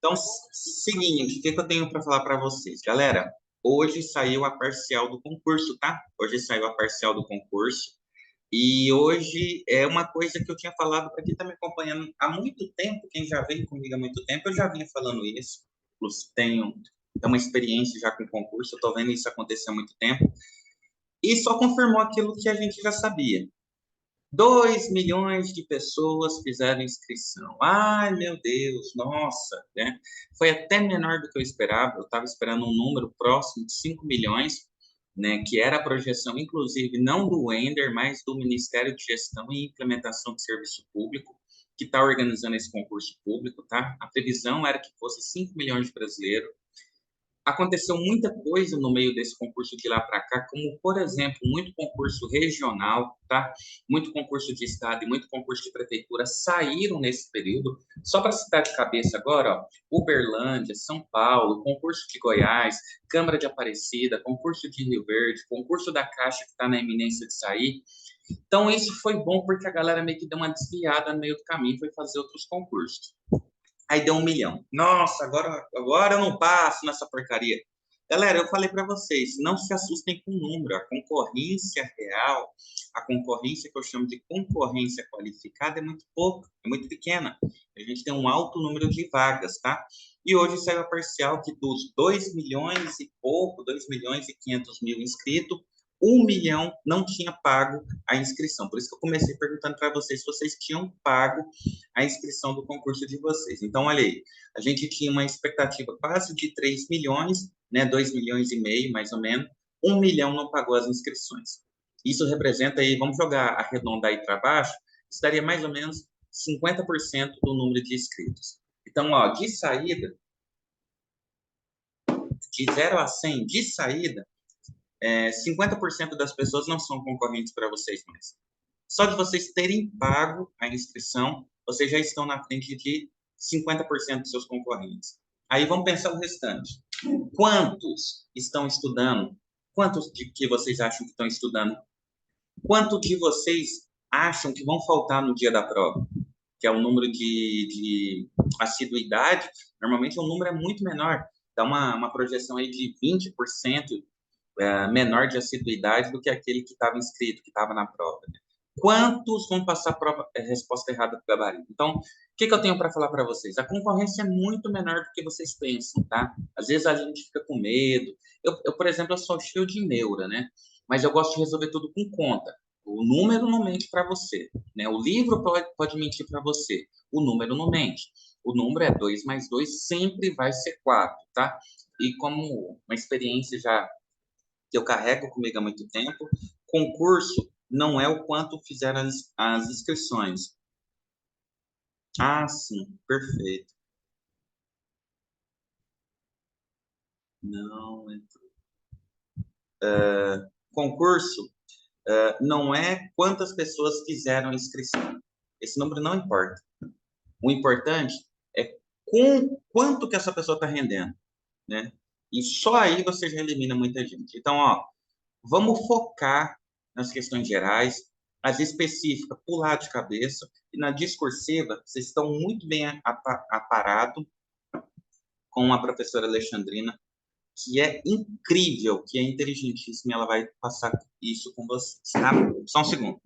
Então, seguinte, o que eu tenho para falar para vocês? Galera, hoje saiu a parcial do concurso, tá? Hoje saiu a parcial do concurso. E hoje é uma coisa que eu tinha falado para quem está me acompanhando há muito tempo, quem já veio comigo há muito tempo, eu já vinha falando isso. Tenho uma experiência já com concurso, eu estou vendo isso acontecer há muito tempo. E só confirmou aquilo que a gente já sabia. 2 milhões de pessoas fizeram inscrição. Ai, meu Deus, nossa, né? Foi até menor do que eu esperava. Eu estava esperando um número próximo de 5 milhões, né? Que era a projeção, inclusive, não do Wender, mas do Ministério de Gestão e Implementação de Serviço Público, que está organizando esse concurso público, tá? A previsão era que fosse 5 milhões de brasileiros. Aconteceu muita coisa no meio desse concurso de lá para cá, como, por exemplo, muito concurso regional, tá? Muito concurso de estado e muito concurso de prefeitura saíram nesse período. Só para citar de cabeça agora, ó, Uberlândia, São Paulo, concurso de Goiás, Câmara de Aparecida, concurso de Rio Verde, concurso da Caixa que está na iminência de sair. Então, isso foi bom porque a galera meio que deu uma desviada no meio do caminho e foi fazer outros concursos. Aí deu 1 milhão. Nossa, agora eu não passo nessa porcaria. Galera, eu falei para vocês, não se assustem com o número. A concorrência real, a concorrência que eu chamo de concorrência qualificada é muito pouco, é muito pequena. A gente tem um alto número de vagas, tá? E hoje saiu a parcial que dos 2 milhões e pouco, 2 milhões e 500 mil inscritos, 1 milhão não tinha pago a inscrição. Por isso que eu comecei perguntando para vocês se vocês tinham pago a inscrição do concurso de vocês. Então, olha aí, a gente tinha uma expectativa quase de 3 milhões, né, 2 milhões e meio, mais ou menos, 1 milhão não pagou as inscrições. Isso representa aí, vamos jogar, arredondar aí para baixo, isso daria mais ou menos 50% do número de inscritos. Então, ó, de saída, de 0 a 100, de saída, 50% das pessoas não são concorrentes para vocês mais. Só de vocês terem pago a inscrição, vocês já estão na frente de 50% dos seus concorrentes. Aí vamos pensar o restante. Quantos estão estudando? Quantos de que vocês acham que estão estudando? Quanto de vocês acham que vão faltar no dia da prova? Que é o número de assiduidade, normalmente o número é muito menor. Dá uma projeção aí de 20% menor de assiduidade do que aquele que estava inscrito, que estava na prova. Né? Quantos vão passar a prova, resposta errada para o gabarito? Então, o que eu tenho para falar para vocês? A concorrência é muito menor do que vocês pensam, tá? Às vezes a gente fica com medo. Por exemplo, eu sou cheio de neura, né? Mas eu gosto de resolver tudo com conta. O número não mente para você, né? O livro pode mentir para você. O número não mente. O número é 2 mais 2 sempre vai ser 4, tá? E como uma experiência já que eu carrego comigo há muito tempo. Concurso não é o quanto fizeram as inscrições. Ah, sim, perfeito. Não, concurso não é quantas pessoas fizeram a inscrição. Esse número não importa. O importante é com quanto que essa pessoa está rendendo, né? E só aí você já elimina muita gente. Então, ó, vamos focar nas questões gerais, as específicas, pular de cabeça, e na discursiva, vocês estão muito bem aparados com a professora Alexandrina, que é incrível, que é inteligentíssima, e ela vai passar isso com vocês, tá? Só um segundo.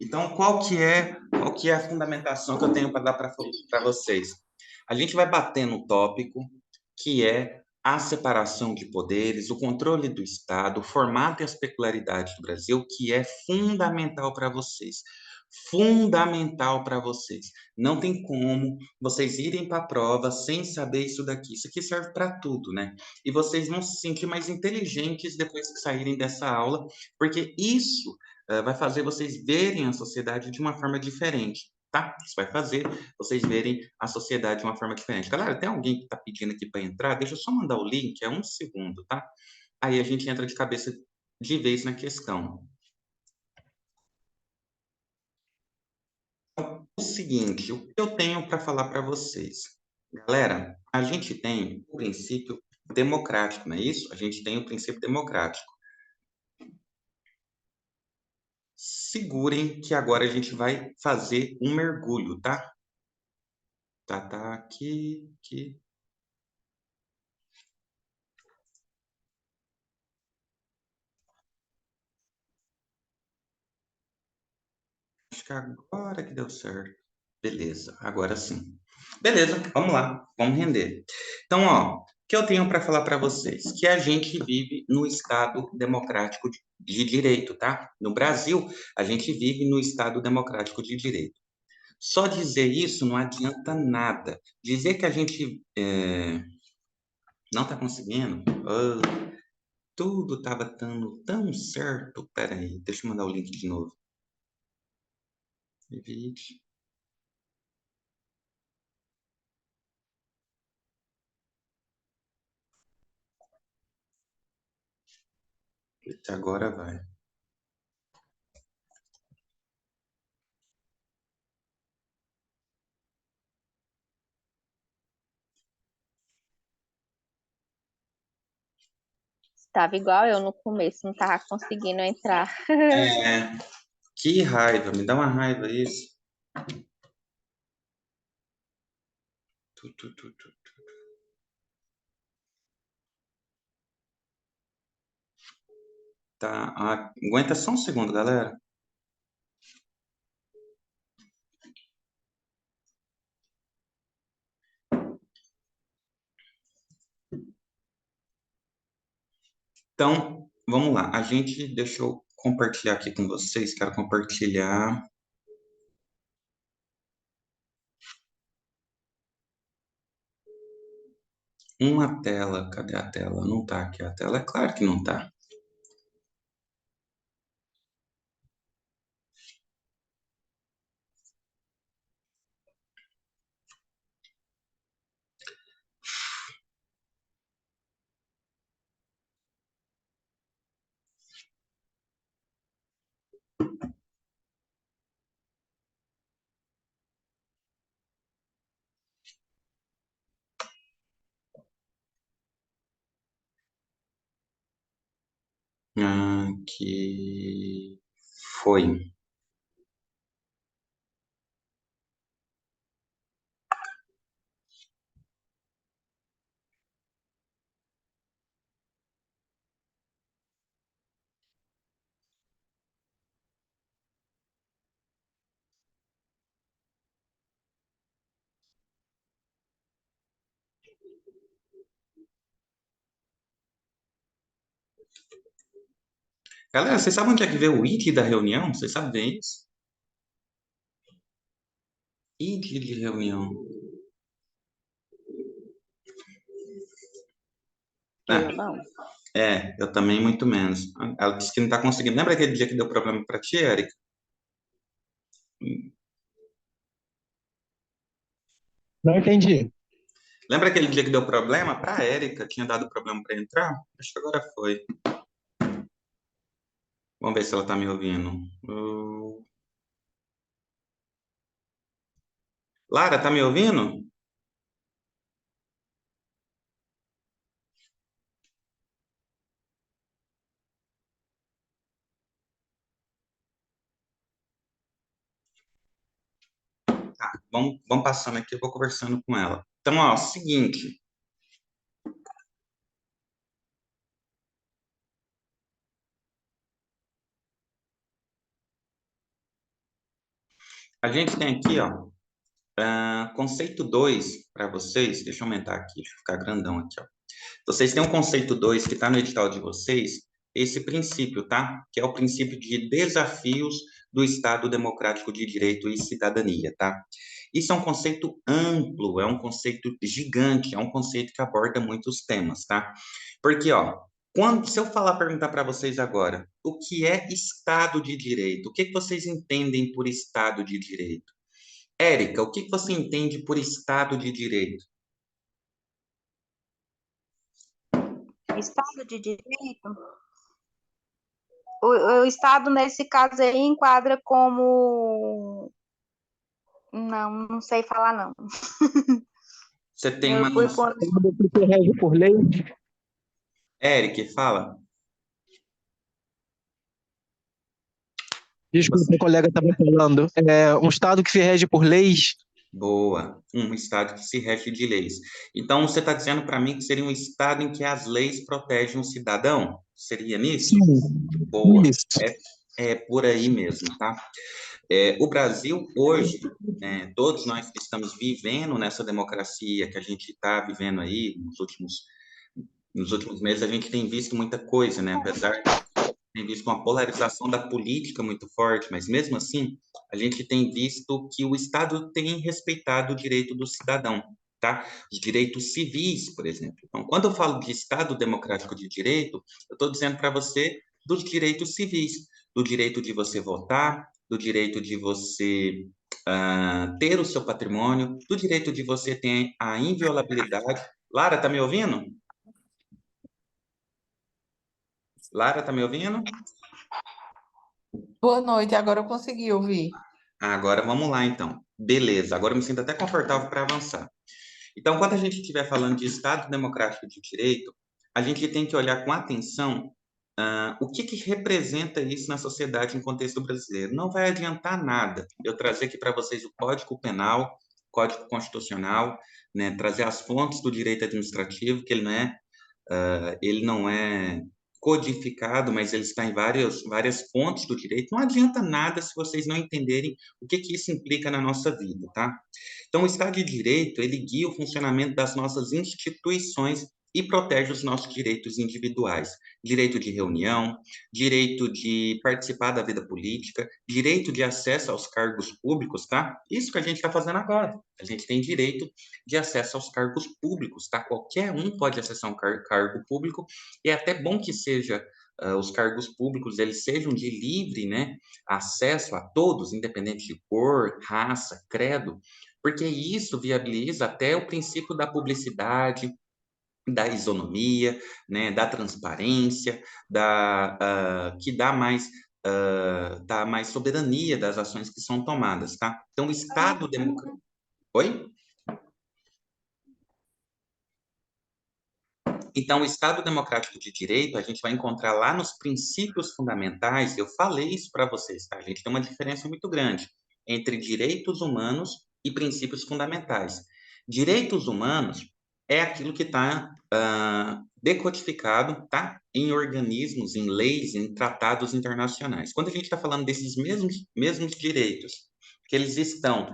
Então, qual que é a fundamentação que eu tenho para dar para vocês? A gente vai bater no tópico que é a separação de poderes, o controle do Estado, o formato e as peculiaridades do Brasil, que é fundamental para vocês. Fundamental para vocês. Não tem como vocês irem para a prova sem saber isso daqui. Isso aqui serve para tudo, né? E vocês vão se sentir mais inteligentes depois que saírem dessa aula, porque isso vai fazer vocês verem a sociedade de uma forma diferente, tá? Isso vai fazer vocês verem a sociedade de uma forma diferente. Galera, tem alguém que está pedindo aqui para entrar? Deixa eu só mandar o link, é um segundo, tá? Aí a gente entra de cabeça de vez na questão. O seguinte, o que eu tenho para falar para vocês? Galera, a gente tem o princípio democrático, não é isso? A gente tem o princípio democrático. Segurem que agora a gente vai fazer um mergulho, tá? Tá aqui. Acho que agora que deu certo. Beleza, agora sim. Beleza, vamos lá, vamos render. Então, ó, o que eu tenho para falar para vocês? Que a gente vive no Estado democrático de direito, tá? No Brasil, a gente vive no Estado democrático de direito. Só dizer isso não adianta nada. Dizer que a gente não está conseguindo, tudo estava dando tão certo. Pera aí, deixa eu mandar o link de novo. Vídeo. Agora vai. Estava igual eu no começo, não estava conseguindo entrar. É, que raiva, me dá uma raiva isso. Tu. Tá, aguenta só um segundo, galera. Então, vamos lá. Deixa eu compartilhar aqui com vocês. Quero compartilhar uma tela. Cadê a tela? Não tá aqui a tela. É claro que não tá. Aqui foi. Galera, vocês sabem onde é que vê o ID da reunião? Vocês sabem ver isso? ID de reunião. Eu Ah, não. eu também muito menos. Ela disse que não tá conseguindo. Lembra aquele dia que deu problema pra ti, Erika? Não entendi. Lembra aquele dia que deu problema pra Erika? Tinha dado problema pra entrar? Acho que agora foi. Vamos ver se ela tá me ouvindo. Lara, tá me ouvindo? Tá, vamos passando aqui, eu vou conversando com ela. Então, ó, seguinte. A gente tem aqui, ó, conceito 2 para vocês. Deixa eu aumentar aqui, deixa eu ficar grandão aqui, ó. Vocês têm um conceito 2 que está no edital de vocês, esse princípio, tá? Que é o princípio de desafios do Estado Democrático de Direito e Cidadania, tá? Isso é um conceito amplo, é um conceito gigante, é um conceito que aborda muitos temas, tá? Porque, ó, se eu perguntar para vocês agora, o que é Estado de Direito? O que que vocês entendem por Estado de Direito? Érica, o que que você entende por Estado de Direito? Estado de Direito? O Estado, nesse caso aí, enquadra como. Não sei falar, não. Você tem Eu uma fui noção? por. Quando se rege por lei, Érica, fala. Desculpa, o colega estava falando. É um estado que se rege por leis? Boa, um estado que se rege de leis. Então, você está dizendo para mim que seria um estado em que as leis protegem o cidadão? Seria nisso? Sim, Boa, isso. é por aí mesmo, tá? O Brasil, hoje, né, todos nós que estamos vivendo nessa democracia que a gente está vivendo aí nos últimos meses, a gente tem visto muita coisa, né? Apesar tem visto uma polarização da política muito forte, mas mesmo assim, a gente tem visto que o Estado tem respeitado o direito do cidadão, tá? Os direitos civis, por exemplo. Então, quando eu falo de Estado democrático de direito, eu estou dizendo para você dos direitos civis, do direito de você votar, do direito de você ter o seu patrimônio, do direito de você ter a inviolabilidade. Lara, tá me ouvindo? Lara, tá me ouvindo? Boa noite, agora eu consegui ouvir. Agora vamos lá, então. Beleza, agora eu me sinto até confortável para avançar. Então, quando a gente estiver falando de Estado Democrático de Direito, a gente tem que olhar com atenção o que representa isso na sociedade em contexto brasileiro. Não vai adiantar nada eu trazer aqui para vocês o Código Penal, Código Constitucional, né, trazer as fontes do direito administrativo, que ele não é codificado, mas ele está em várias fontes do direito. Não adianta nada se vocês não entenderem o que isso implica na nossa vida, tá? Então, o Estado de Direito, ele guia o funcionamento das nossas instituições e protege os nossos direitos individuais. Direito de reunião, direito de participar da vida política, direito de acesso aos cargos públicos, tá? Isso que a gente está fazendo agora. A gente tem direito de acesso aos cargos públicos, tá? Qualquer um pode acessar um cargo público, e é até bom que seja os cargos públicos eles sejam de livre, né, acesso a todos, independente de cor, raça, credo, porque isso viabiliza até o princípio da publicidade, da isonomia, né, da transparência, que dá mais soberania das ações que são tomadas, tá? Então, o Estado democrático. Oi? Então, o Estado Democrático de Direito, a gente vai encontrar lá nos princípios fundamentais, eu falei isso para vocês, tá? A gente tem uma diferença muito grande entre direitos humanos e princípios fundamentais. Direitos humanos é aquilo que está decodificado, tá? Em organismos, em leis, em tratados internacionais. Quando a gente está falando desses mesmos direitos, que eles estão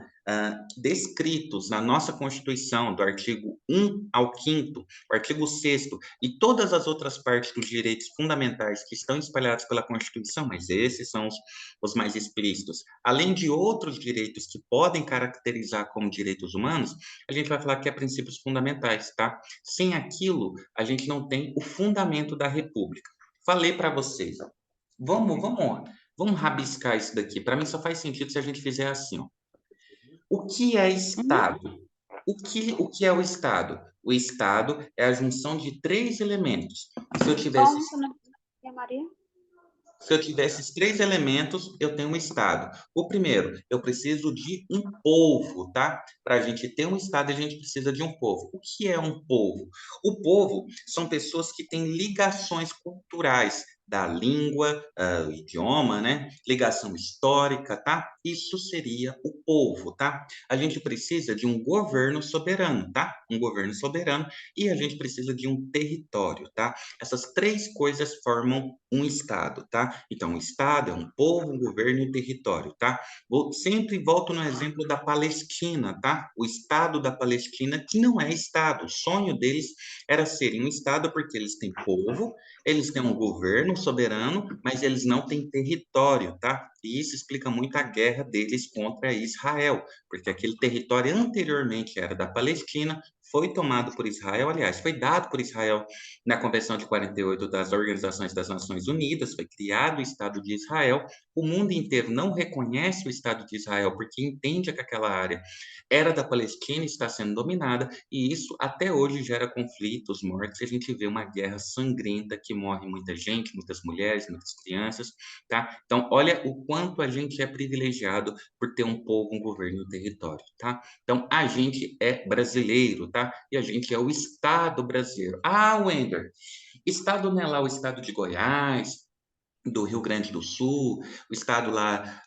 descritos na nossa Constituição, do artigo 1 ao 5º, o artigo 6º e todas as outras partes dos direitos fundamentais que estão espalhados pela Constituição, mas esses são os mais explícitos, além de outros direitos que podem caracterizar como direitos humanos, a gente vai falar que é princípios fundamentais, tá? Sem aquilo, a gente não tem o fundamento da República. Falei para vocês, ó. Vamos rabiscar isso daqui. Para mim só faz sentido se a gente fizer assim, ó. O que é Estado? O que é o Estado? O Estado é a junção de três elementos. Se eu tivesse, Maria? se eu tivesse esses três elementos, eu tenho um Estado. O primeiro, eu preciso de um povo, tá? Para a gente ter um Estado, a gente precisa de um povo. O que é um povo? O povo são pessoas que têm ligações culturais da língua, o idioma, né? Ligação histórica, tá? Isso seria o povo, tá? A gente precisa de um governo soberano, tá? Um governo soberano e a gente precisa de um território, tá? Essas três coisas formam um Estado, tá? Então, o Estado é um povo, um governo e um território, tá? Sempre volto no exemplo da Palestina, tá? O Estado da Palestina, que não é Estado. O sonho deles era serem um Estado porque eles têm povo, eles têm um governo soberano, mas eles não têm território, tá? E isso explica muito a guerra deles contra Israel, porque aquele território anteriormente era da Palestina, foi tomado por Israel, aliás, foi dado por Israel na Convenção de 48 das Organizações das Nações Unidas, foi criado o Estado de Israel. O mundo inteiro não reconhece o Estado de Israel porque entende que aquela área era da Palestina e está sendo dominada, e isso até hoje gera conflitos, mortes, e a gente vê uma guerra sangrenta que morre muita gente, muitas mulheres, muitas crianças, tá? Então, olha o quanto a gente é privilegiado por ter um povo, um governo e um território, tá? Então, a gente é brasileiro, tá? E a gente é o Estado brasileiro. Ah, Wender, Estado não é lá o Estado de Goiás, do Rio Grande do Sul, o estado lá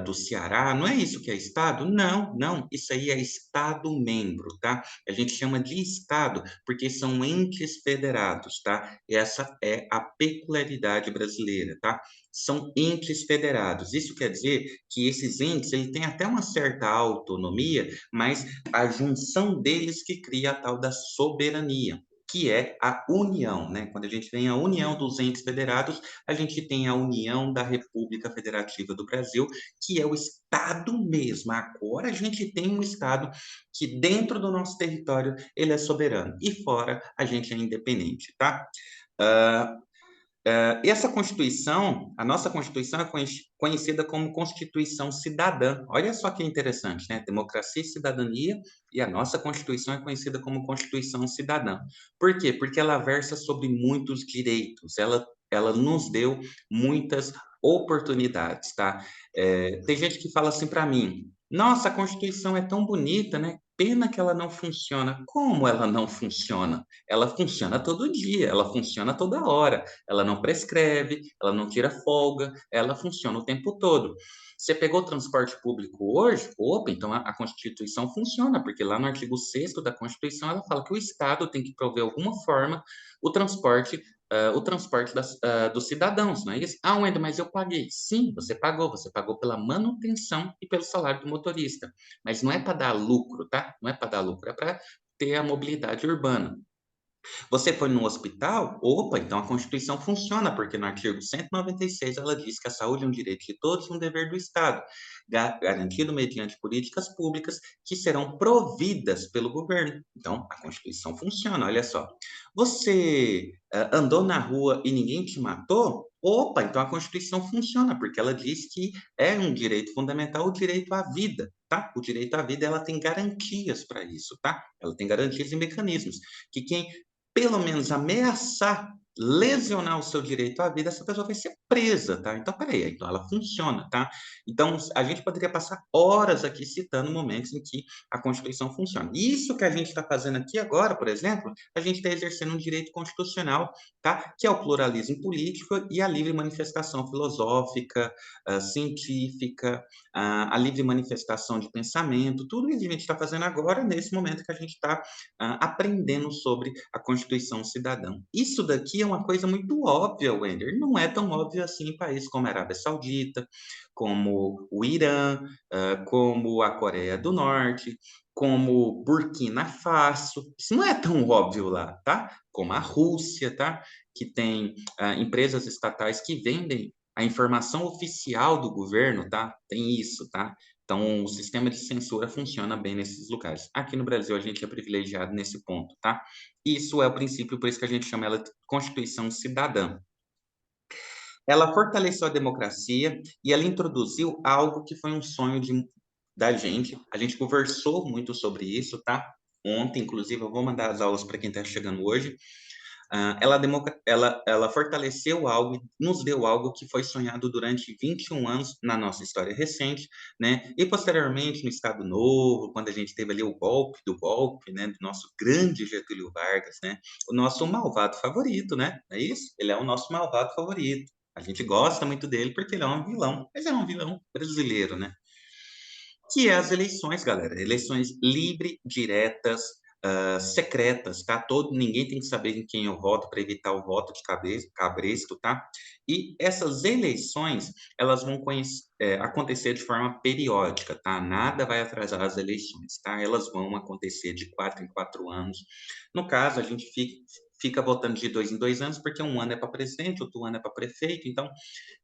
do Ceará, não é isso que é estado? Não, não, isso aí é estado-membro, tá? A gente chama de estado porque são entes federados, tá? Essa é a peculiaridade brasileira, tá? São entes federados. Isso quer dizer que esses entes, ele têm até uma certa autonomia, mas a junção deles que cria a tal da soberania, que é a união, né? Quando a gente tem a união dos entes federados, a gente tem a União da República Federativa do Brasil, que é o Estado mesmo. Agora a gente tem um Estado que dentro do nosso território ele é soberano e fora a gente é independente, tá? Uh, e essa Constituição, a nossa Constituição é conhecida como Constituição Cidadã. Olha só que interessante, né? Democracia e cidadania, e a nossa Constituição é conhecida como Constituição Cidadã. Por quê? Porque ela versa sobre muitos direitos, ela nos deu muitas oportunidades, tá? Tem gente que fala assim para mim, nossa, a Constituição é tão bonita, né? Pena que ela não funciona. Como ela não funciona? Ela funciona todo dia, ela funciona toda hora. Ela não prescreve, ela não tira folga, ela funciona o tempo todo. Você pegou o transporte público hoje? Opa, então a Constituição funciona, porque lá no artigo 6º da Constituição ela fala que o Estado tem que prover alguma forma o transporte dos cidadãos, não é isso? Ah, Wendel, mas eu paguei. Sim, você pagou pela manutenção e pelo salário do motorista, mas não é para dar lucro, tá? Não é para dar lucro, é para ter a mobilidade urbana. Você foi no hospital? Opa, então a Constituição funciona, porque no artigo 196 ela diz que a saúde é um direito de todos e um dever do Estado, garantido mediante políticas públicas que serão providas pelo governo. Então, a Constituição funciona, olha só. Você andou na rua e ninguém te matou? Opa, então a Constituição funciona, porque ela diz que é um direito fundamental o direito à vida, tá? O direito à vida, ela tem garantias para isso, tá? Ela tem garantias e mecanismos que quem pelo menos ameaçar, lesionar o seu direito à vida, essa pessoa vai ser presa, tá? Então, peraí, então ela funciona, tá? Então, a gente poderia passar horas aqui citando momentos em que a Constituição funciona. Isso que a gente está fazendo aqui agora, por exemplo, a gente está exercendo um direito constitucional, tá? Que é o pluralismo político e a livre manifestação filosófica, científica, a livre manifestação de pensamento, tudo isso que a gente está fazendo agora, nesse momento que a gente está aprendendo sobre a Constituição Cidadã. Isso daqui é uma coisa muito óbvia, Wender. Não é tão óbvio assim em países como a Arábia Saudita, como o Irã, como a Coreia do Norte, como Burkina Faso. Isso não é tão óbvio lá, tá? Como a Rússia, tá? Que tem empresas estatais que vendem a informação oficial do governo, tá? Tem isso, tá? Então, o sistema de censura funciona bem nesses lugares. Aqui no Brasil, a gente é privilegiado nesse ponto, tá? Isso é o princípio, por isso que a gente chama ela de Constituição Cidadã. Ela fortaleceu a democracia e ela introduziu algo que foi um sonho da gente. A gente conversou muito sobre isso, tá? Ontem, inclusive, eu vou mandar as aulas para quem está chegando hoje. Ela fortaleceu algo, nos deu algo que foi sonhado durante 21 anos na nossa história recente, né? E posteriormente no Estado Novo, quando a gente teve ali o golpe do golpe, né? Do nosso grande Getúlio Vargas, né? O nosso malvado favorito, né? É isso? Ele é o nosso malvado favorito. A gente gosta muito dele porque ele é um vilão, mas é um vilão brasileiro, né? Que é as eleições, galera. Eleições livres, diretas, secretas, tá? Ninguém tem que saber em quem eu voto para evitar o voto de cabresto, tá? E essas eleições, elas vão acontecer de forma periódica, tá? Nada vai atrasar as eleições, tá? Elas vão acontecer de 4 em 4 anos. No caso, a gente fica votando de 2 em 2 anos, porque um ano é para presidente, outro ano é para prefeito, então,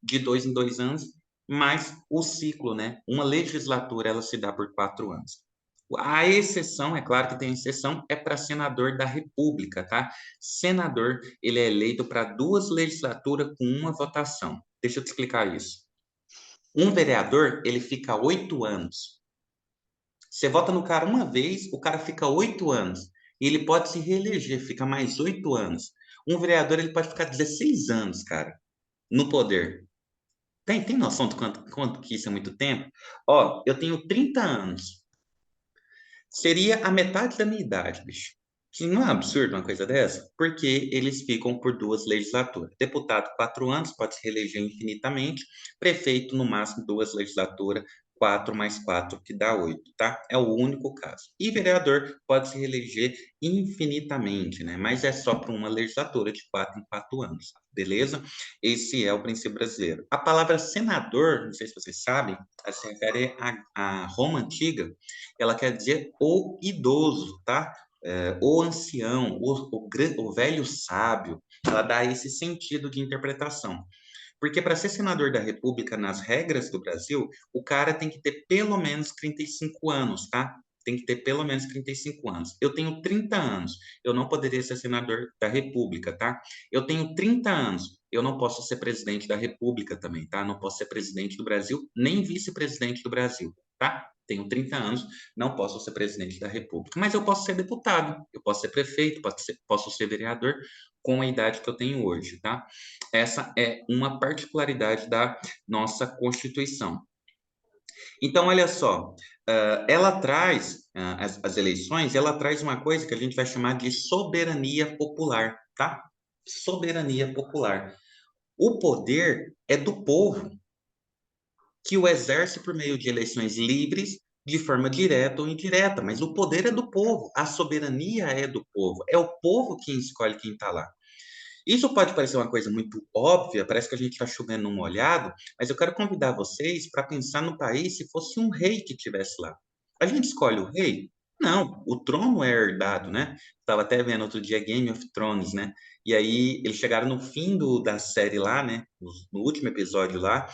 de 2 em 2 anos, mas o ciclo, né? Uma legislatura, ela se dá por 4 anos. A exceção, é claro que tem exceção, é para senador da República, tá? Senador, ele é eleito para 2 legislaturas com uma votação. Deixa eu te explicar isso. Um vereador, ele fica 8 anos. Você vota no cara uma vez, o cara fica 8 anos. E ele pode se reeleger, fica mais 8 anos. Um vereador, ele pode ficar 16 anos, cara, no poder. Tem noção de quanto que isso é muito tempo? Ó, eu tenho 30 anos. Seria a metade da minha idade, bicho. Que não é absurdo uma coisa dessa? Porque eles ficam por 2 legislaturas. Deputado, 4 anos, pode se reeleger infinitamente. Prefeito, no máximo, 2 legislaturas, 4 mais 4, que dá 8, tá? É o único caso. E vereador pode se reeleger infinitamente, né? Mas é só para uma legislatura de 4 em 4 anos, beleza? Esse é o princípio brasileiro. A palavra senador, não sei se vocês sabem, ela se refere à Roma antiga, ela quer dizer o idoso, tá? O ancião, o velho sábio, ela dá esse sentido de interpretação. Porque para ser senador da República, nas regras do Brasil, o cara tem que ter pelo menos 35 anos, tá? Tem que ter pelo menos 35 anos. Eu tenho 30 anos, eu não poderia ser senador da República, tá? Eu tenho 30 anos, eu não posso ser presidente da República também, tá? Não posso ser presidente do Brasil, nem vice-presidente do Brasil, tá? Tenho 30 anos, não posso ser presidente da República, mas eu posso ser deputado, eu posso ser prefeito, posso ser vereador com a idade que eu tenho hoje, tá? Essa é uma particularidade da nossa Constituição. Então, olha só, ela traz, as eleições, ela traz uma coisa que a gente vai chamar de soberania popular, tá? Soberania popular. O poder é do povo, que o exerce por meio de eleições livres, de forma direta ou indireta, mas o poder é do povo, a soberania é do povo, é o povo quem escolhe quem está lá. Isso pode parecer uma coisa muito óbvia, parece que a gente está chovendo num molhado, mas eu quero convidar vocês para pensar no país se fosse um rei que estivesse lá. A gente escolhe o rei? Não, o trono é herdado, né? Estava até vendo outro dia Game of Thrones, né? E aí eles chegaram no fim da série lá, né? No último episódio lá,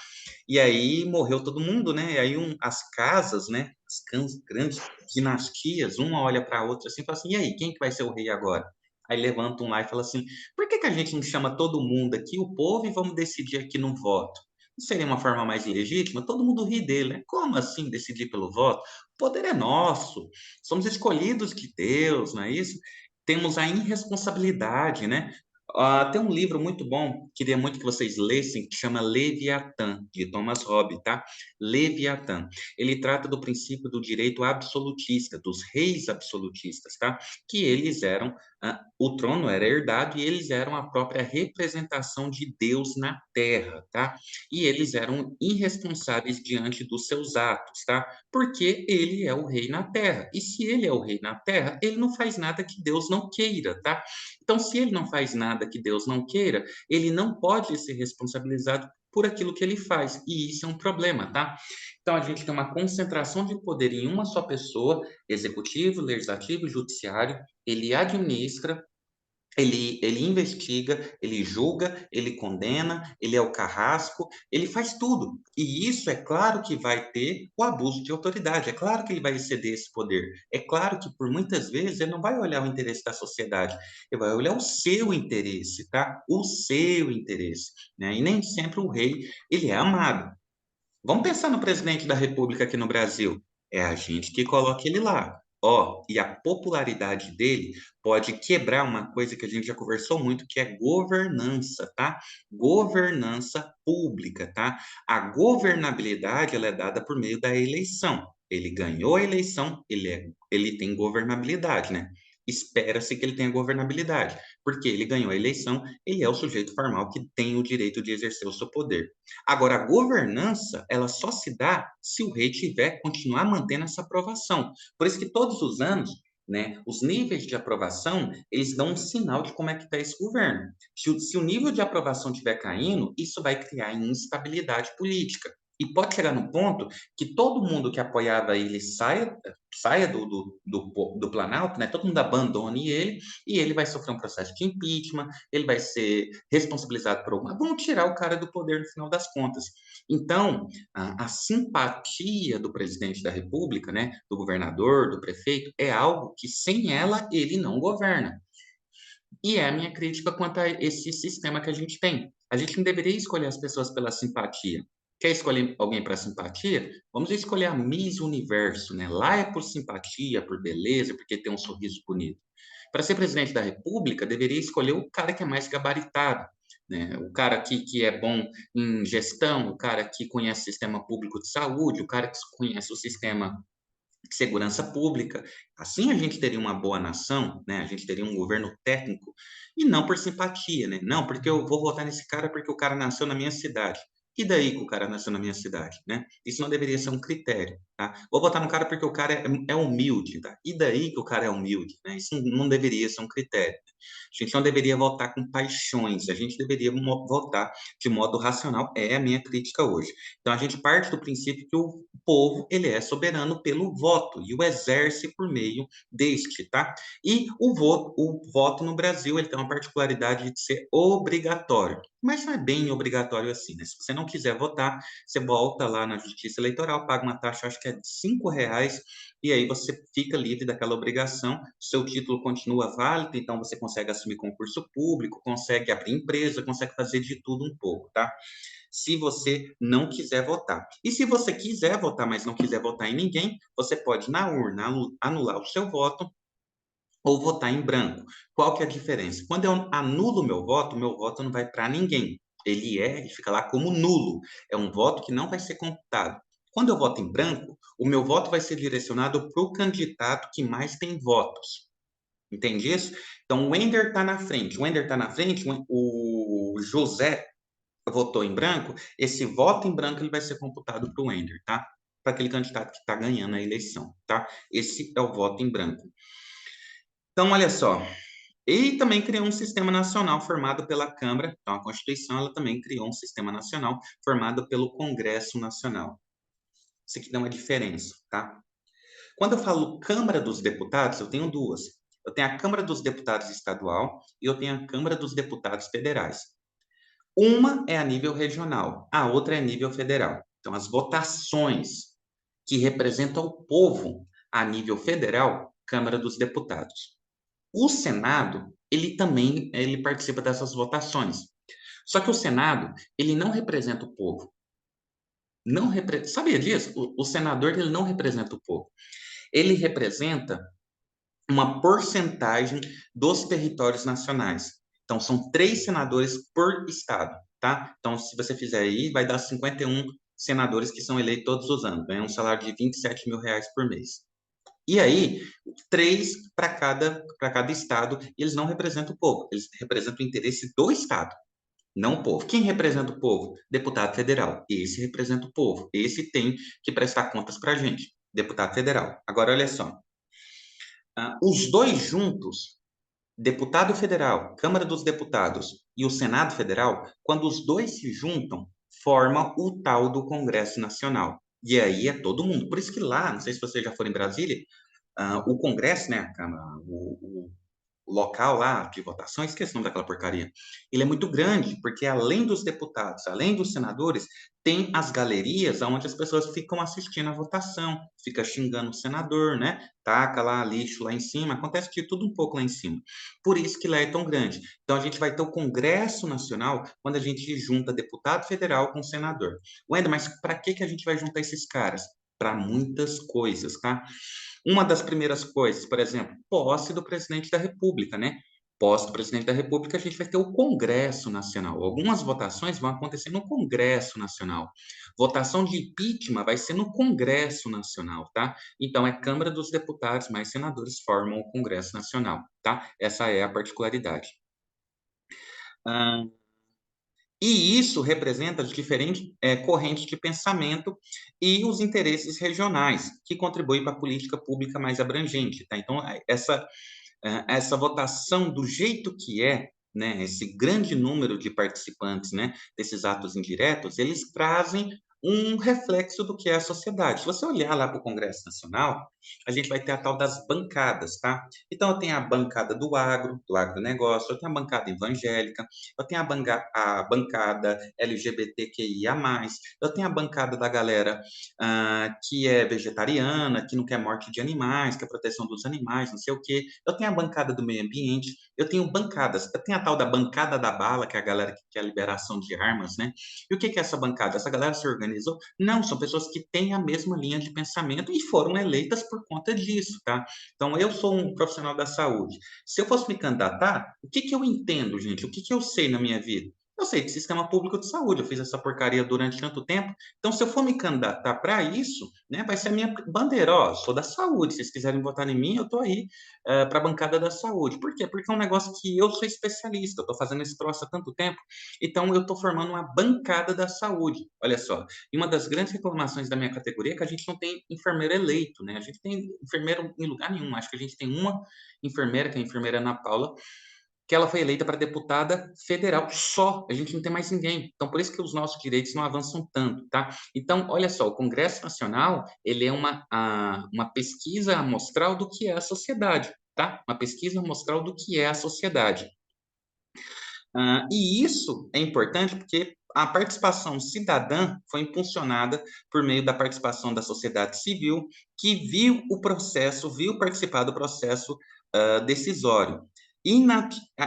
e aí morreu todo mundo, né? E aí as casas, né? As grandes dinastias, uma olha para a outra assim e fala assim: e aí, quem que vai ser o rei agora? Aí levanta um lá e fala assim: por que que a gente não chama todo mundo aqui, o povo, e vamos decidir aqui no voto? Não seria uma forma mais legítima? Todo mundo ri dele, né? Como assim decidir pelo voto? O poder é nosso, somos escolhidos de Deus, não é isso? Temos a irresponsabilidade, né? Tem um livro muito bom, queria muito que vocês lessem, que chama Leviatã, de Thomas Hobbes, tá? Leviatã. Ele trata do princípio do direito absolutista, dos reis absolutistas, tá? Que eles eram o trono era herdado e eles eram a própria representação de Deus na terra, tá? E eles eram irresponsáveis diante dos seus atos, tá? Porque ele é o rei na terra. E se ele é o rei na terra, ele não faz nada que Deus não queira, tá? Então, se ele não faz nada que Deus não queira, ele não pode ser responsabilizado por aquilo que ele faz. E isso é um problema, tá? Então, a gente tem uma concentração de poder em uma só pessoa, executivo, legislativo, judiciário, ele administra, ele investiga, ele julga, ele condena, ele é o carrasco, ele faz tudo. E isso é claro que vai ter o abuso de autoridade, é claro que ele vai exceder esse poder. É claro que por muitas vezes ele não vai olhar o interesse da sociedade, ele vai olhar o seu interesse, tá? O seu interesse, né? E nem sempre o rei, ele é amado. Vamos pensar no presidente da República aqui no Brasil. É a gente que coloca ele lá. Ó, e a popularidade dele pode quebrar uma coisa que a gente já conversou muito, que é governança, tá? Governança pública, tá? A governabilidade, ela é dada por meio da eleição. Ele ganhou a eleição, ele tem governabilidade, né? Espera-se que ele tenha governabilidade, porque ele ganhou a eleição, ele é o sujeito formal que tem o direito de exercer o seu poder. Agora, a governança, ela só se dá se o rei tiver, continuar mantendo essa aprovação. Por isso que todos os anos, né, os níveis de aprovação, eles dão um sinal de como é que está esse governo. Se o nível de aprovação estiver caindo, isso vai criar instabilidade política. E pode chegar no ponto que todo mundo que apoiava ele saia do Planalto, né? Todo mundo abandone ele e ele vai sofrer um processo de impeachment, ele vai ser responsabilizado por alguma. Vão tirar o cara do poder no final das contas. Então, a simpatia do presidente da República, né, do governador, do prefeito, é algo que sem ela ele não governa. E é a minha crítica quanto a esse sistema que a gente tem. A gente não deveria escolher as pessoas pela simpatia. Quer escolher alguém para simpatia? Vamos escolher a Miss Universo, né? Lá é por simpatia, por beleza, porque tem um sorriso bonito. Para ser presidente da República, deveria escolher o cara que é mais gabaritado, né? O cara que é bom em gestão, o cara que conhece o sistema público de saúde, o cara que conhece o sistema segurança pública. Assim a gente teria uma boa nação, né? A gente teria um governo técnico, e não por simpatia, né? Não, porque eu vou votar nesse cara porque o cara nasceu na minha cidade. E daí que o cara nasceu na minha cidade, né? Isso não deveria ser um critério, tá? Vou votar no cara porque o cara é humilde, tá? E daí que o cara é humilde, né? Isso não deveria ser um critério. A gente não deveria votar com paixões, a gente deveria votar de modo racional, é a minha crítica hoje. Então, a gente parte do princípio que o povo, ele é soberano pelo voto, e o exerce por meio deste, tá? E o voto no Brasil, ele tem uma particularidade de ser obrigatório, mas não é bem obrigatório assim, né? Se você não quiser votar, você volta lá na Justiça Eleitoral, paga uma taxa, acho que é de R$ 5, e aí você fica livre daquela obrigação, seu título continua válido, então você consegue assumir concurso público, consegue abrir empresa, consegue fazer de tudo um pouco, tá? Se você não quiser votar. E se você quiser votar, mas não quiser votar em ninguém, você pode, na urna, anular o seu voto ou votar em branco. Qual que é a diferença? Quando eu anulo o meu voto não vai para ninguém. Ele fica lá como nulo. É um voto que não vai ser computado. Quando eu voto em branco, o meu voto vai ser direcionado para o candidato que mais tem votos. Entende isso? Então, o Wender está na frente. O Wender está na frente, o José votou em branco, esse voto em branco ele vai ser computado para o Wender, tá? Para aquele candidato que está ganhando a eleição, tá? Esse é o voto em branco. Então, olha só, e também criou um sistema nacional formado pela Câmara, então a Constituição ela também criou um sistema nacional formado pelo Congresso Nacional. Isso aqui dá uma diferença, tá? Quando eu falo Câmara dos Deputados, eu tenho duas. Eu tenho a Câmara dos Deputados estadual e eu tenho a Câmara dos Deputados federais. Uma é a nível regional, a outra é a nível federal. Então, as votações que representam o povo a nível federal, Câmara dos Deputados. O Senado, ele participa dessas votações. Só que o Senado, ele não representa o povo. Sabia disso? O senador, ele não representa o povo. Ele representa uma porcentagem dos territórios nacionais. Então, são 3 senadores por estado, tá? Então, se você fizer aí, vai dar 51 senadores que são eleitos todos os anos, ganham um salário de R$ 27.000 por mês. E aí, 3 para cada estado, eles não representam o povo, eles representam o interesse do estado, não o povo. Quem representa o povo? Deputado federal. Esse representa o povo. Esse tem que prestar contas para a gente, deputado federal. Agora, olha só. Os dois juntos, deputado federal, Câmara dos Deputados e o Senado Federal, quando os dois se juntam, forma o tal do Congresso Nacional. E aí é todo mundo. Por isso que lá, não sei se você já for em Brasília, o Congresso, né, a Câmara, o local lá de votação, esqueci o nome daquela porcaria, ele é muito grande, porque além dos deputados, além dos senadores, tem as galerias onde as pessoas ficam assistindo a votação, fica xingando o senador, né? Taca lá lixo lá em cima, acontece de tudo um pouco lá em cima. Por isso que lá é tão grande. Então a gente vai ter o Congresso Nacional quando a gente junta deputado federal com senador. Wender, mas para que a gente vai juntar esses caras? Para muitas coisas, tá? Uma das primeiras coisas, por exemplo, posse do presidente da República, né? Posse do presidente da República, a gente vai ter o Congresso Nacional. Algumas votações vão acontecer no Congresso Nacional. Votação de impeachment vai ser no Congresso Nacional, tá? Então, é Câmara dos Deputados, mais senadores formam o Congresso Nacional, tá? Essa é a particularidade. E isso representa as diferentes correntes de pensamento e os interesses regionais, que contribuem para a política pública mais abrangente. Tá? Então, essa votação do jeito que né, esse grande número de participantes, né, desses atos indiretos, eles trazem um reflexo do que é a sociedade. Se você olhar lá para o Congresso Nacional, a gente vai ter a tal das bancadas, tá? Então, eu tenho a bancada do agronegócio, eu tenho a bancada evangélica, eu tenho a bancada LGBTQIA+, eu tenho a bancada da galera que é vegetariana, que não quer morte de animais, que é proteção dos animais, não sei o quê. Eu tenho a bancada do meio ambiente, eu tenho bancadas. Eu tenho a tal da bancada da bala, que é a galera que quer a liberação de armas, né? E o que é essa bancada? Essa galera se organizou? Não, são pessoas que têm a mesma linha de pensamento e foram eleitas por conta disso, tá? Então, eu sou um profissional da saúde. Se eu fosse me candidatar, o que eu entendo, gente? O que eu sei na minha vida? Eu Eu sei de sistema público de saúde, eu fiz essa porcaria durante tanto tempo. Então, se eu for me candidatar para isso, né, vai ser a minha bandeira. Ó, sou da saúde, se vocês quiserem votar em mim, eu estou aí para a bancada da saúde. Por quê? Porque é um negócio que eu sou especialista, eu estou fazendo esse troço há tanto tempo, então eu estou formando uma bancada da saúde. Olha só, e uma das grandes reclamações da minha categoria é que a gente não tem enfermeiro eleito, né? A gente tem enfermeiro em lugar nenhum, acho que a gente tem uma enfermeira, que é a enfermeira Ana Paula, que ela foi eleita para deputada federal só, a gente não tem mais ninguém. Então, por isso que os nossos direitos não avançam tanto, tá? Então, olha só, o Congresso Nacional, ele é uma pesquisa amostral do que é a sociedade, tá? Uma pesquisa amostral do que é a sociedade. E isso é importante porque a participação cidadã foi impulsionada por meio da participação da sociedade civil, que viu o processo, viu participar do processo decisório.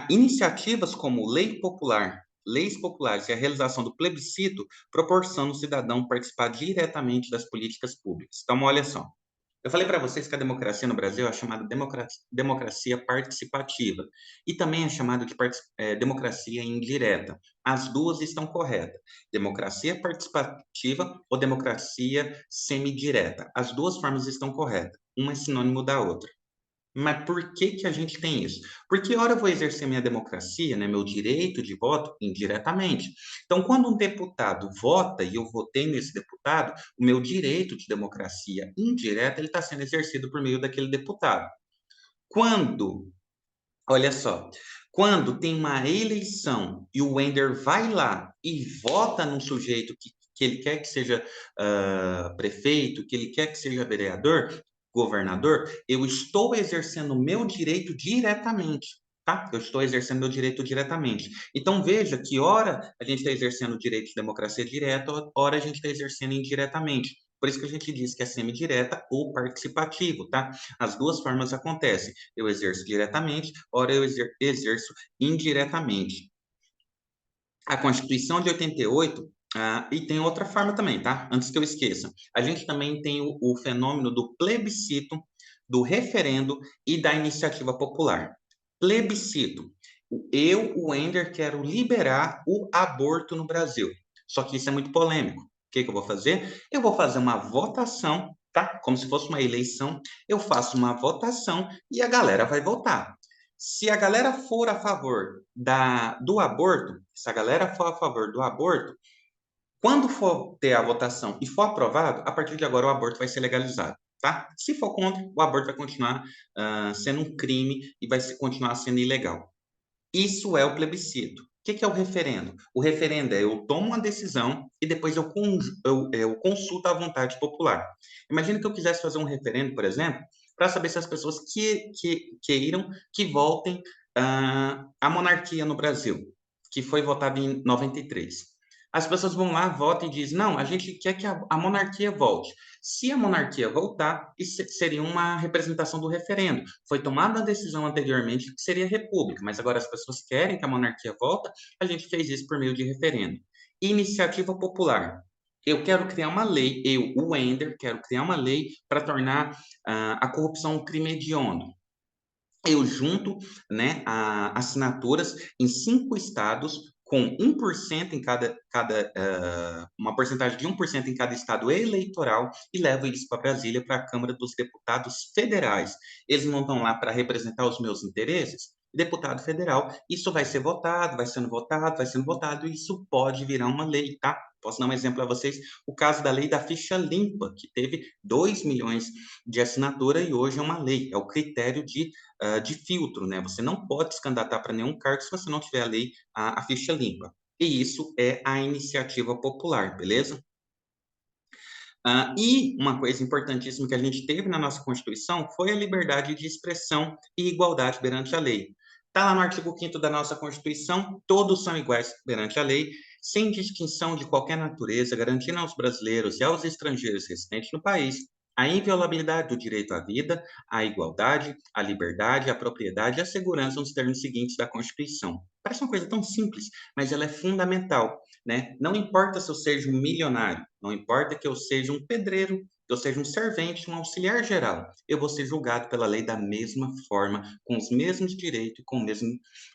Iniciativas como lei popular, leis populares e a realização do plebiscito proporcionam o cidadão participar diretamente das políticas públicas. Então, olha só. Eu falei para vocês que a democracia no Brasil é chamada democracia participativa e também é chamada de democracia indireta. As duas estão corretas. Democracia participativa ou democracia semidireta. As duas formas estão corretas. Uma é sinônimo da outra. Mas por que que a gente tem isso? Porque, ora, eu vou exercer minha democracia, né, meu direito de voto, indiretamente. Então, quando um deputado vota e eu votei nesse deputado, o meu direito de democracia indireta, ele está sendo exercido por meio daquele deputado. Quando, olha só, quando tem uma eleição e o Wender vai lá e vota num sujeito que ele quer que seja prefeito, que ele quer que seja vereador, governador, eu estou exercendo o meu direito diretamente, tá? Eu estou exercendo meu direito diretamente. Então, veja que, ora, a gente está exercendo o direito de democracia direta, ora, a gente está exercendo indiretamente. Por isso que a gente diz que é semidireta ou participativo, tá? As duas formas acontecem. Eu exerço diretamente, ora eu exerço indiretamente. A Constituição de 88, e tem outra forma também, tá? Antes que eu esqueça. A gente também tem o fenômeno do plebiscito, do referendo e da iniciativa popular. Plebiscito. Eu, o Wender, quero liberar o aborto no Brasil. Só que isso é muito polêmico. O que que eu vou fazer? Eu vou fazer uma votação, tá? Como se fosse uma eleição. Eu faço uma votação e a galera vai votar. Se a galera for a favor do aborto, se a galera for a favor do aborto, quando for ter a votação e for aprovado, a partir de agora o aborto vai ser legalizado, tá? Se for contra, o aborto vai continuar sendo um crime e vai continuar sendo ilegal. Isso é o plebiscito. O que é o referendo? O referendo é eu tomo uma decisão e depois eu consulto a vontade popular. Imagina que eu quisesse fazer um referendo, por exemplo, para saber se as pessoas queiram que voltem a monarquia no Brasil, que foi votada em 93. As pessoas vão lá, votam e dizem, não, a gente quer que a monarquia volte. Se a monarquia voltar, isso seria uma representação do referendo. Foi tomada a decisão anteriormente que seria república, mas agora as pessoas querem que a monarquia volte, a gente fez isso por meio de referendo. Iniciativa popular. Eu quero criar uma lei, o Wender, quero criar uma lei para tornar a corrupção um crime hediondo. Eu junto, né, assinaturas em 5 estados, com 1% em uma porcentagem de 1% em cada estado eleitoral, e levo isso para Brasília, para a Câmara dos Deputados Federais. Eles não estão lá para representar os meus interesses? Deputado federal, isso vai ser votado, vai sendo votado, vai sendo votado, e isso pode virar uma lei, tá? Posso dar um exemplo a vocês? O caso da lei da ficha limpa, que teve 2 milhões de assinatura e hoje é uma lei, é o critério de filtro, né? Você não pode se candidatar para nenhum cargo se você não tiver a lei, a ficha limpa. E isso é a iniciativa popular, beleza? E uma coisa importantíssima que a gente teve na nossa Constituição foi a liberdade de expressão e igualdade perante a lei. Está lá no artigo 5º da nossa Constituição, todos são iguais perante a lei, sem distinção de qualquer natureza, garantindo aos brasileiros e aos estrangeiros residentes no país a inviolabilidade do direito à vida, à igualdade, à liberdade, à propriedade e à segurança nos termos seguintes da Constituição. Parece uma coisa tão simples, mas ela é fundamental, né? Não importa se eu seja um milionário, não importa que eu seja um pedreiro, que eu seja um servente, um auxiliar geral, eu vou ser julgado pela lei da mesma forma, com os mesmos direitos, com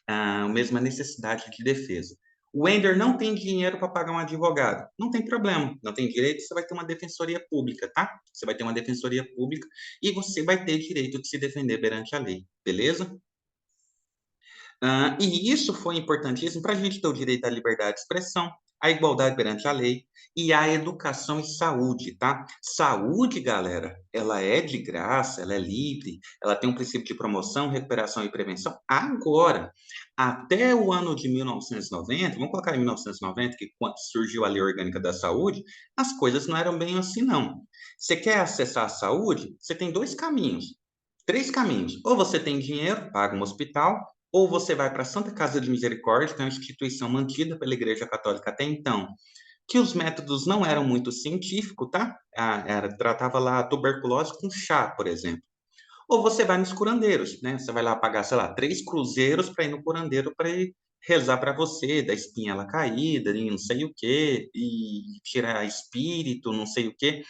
a mesma necessidade de defesa. O Wender não tem dinheiro para pagar um advogado. Não tem problema, não tem direito, você vai ter uma defensoria pública, tá? Você vai ter uma defensoria pública e você vai ter direito de se defender perante a lei, beleza? E isso foi importantíssimo para a gente ter o direito à liberdade de expressão, à igualdade perante a lei e à educação e saúde, tá? Saúde, galera, ela é de graça, ela é livre, ela tem um princípio de promoção, recuperação e prevenção. Agora, até o ano de 1990, vamos colocar em 1990, que quando surgiu a Lei Orgânica da Saúde, as coisas não eram bem assim, não. Você quer acessar a saúde? Você tem dois caminhos. Três caminhos. Ou você tem dinheiro, paga um hospital, ou você vai para a Santa Casa de Misericórdia, que é uma instituição mantida pela Igreja Católica até então, que os métodos não eram muito científicos, tá? Tratava lá a tuberculose com chá, por exemplo. Ou você vai nos curandeiros, né? Você vai lá pagar, sei lá, 3 cruzeiros para ir no curandeiro para ir rezar para você, da espinha ela caída, e não sei o quê, e tirar espírito, não sei o quê.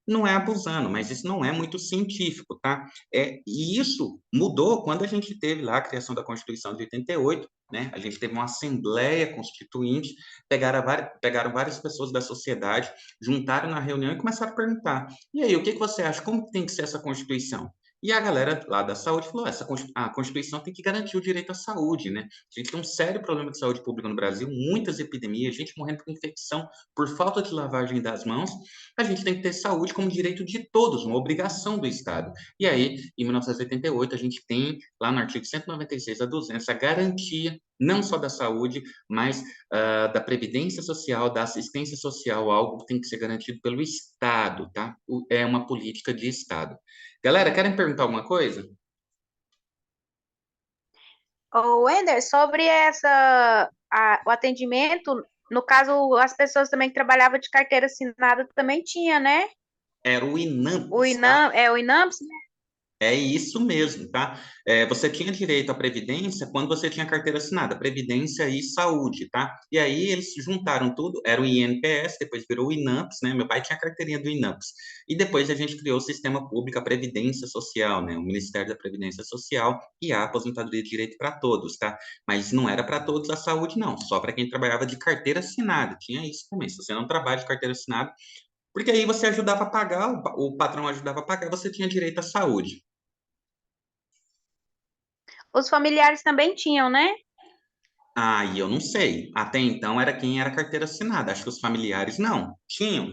Não é abusando, mas isso não é muito científico, tá? E isso mudou quando a gente teve lá a criação da Constituição de 88, né? A gente teve uma Assembleia Constituinte, pegaram várias pessoas da sociedade, juntaram na reunião e começaram a perguntar: e aí, o que que você acha? Como tem que ser essa Constituição? E a galera lá da saúde falou: a Constituição tem que garantir o direito à saúde, né? A gente tem um sério problema de saúde pública no Brasil, muitas epidemias, gente morrendo por infecção, por falta de lavagem das mãos. A gente tem que ter saúde como direito de todos, uma obrigação do Estado. E aí, em 1988, a gente tem lá no artigo 196 a 200 a garantia não só da saúde, mas da previdência social, da assistência social, algo que tem que ser garantido pelo Estado, tá? É uma política de Estado. Galera, querem perguntar alguma coisa? Ô, Wender, sobre o atendimento, no caso, as pessoas também que trabalhavam de carteira assinada também tinha, né? Era o O INAMPS, tá? INAM, o INAMPS, É isso mesmo, tá? Você tinha direito à previdência quando você tinha carteira assinada, previdência e saúde, tá? E aí eles juntaram tudo, era o INPS, depois virou o INAMPS, né? Meu pai tinha a carteirinha do INAMPS. E depois a gente criou o Sistema Público, a Previdência Social, né? O Ministério da Previdência Social e a aposentadoria de direito para todos, tá? Mas não era para todos a saúde, não, só para quem trabalhava de carteira assinada. Tinha isso também. Se você não trabalha de carteira assinada, porque aí você ajudava a pagar, o patrão ajudava a pagar, você tinha direito à saúde. os familiares também tinham, né? Ah, e eu não sei. Até então era quem era carteira assinada. Acho que os familiares não. Tinham?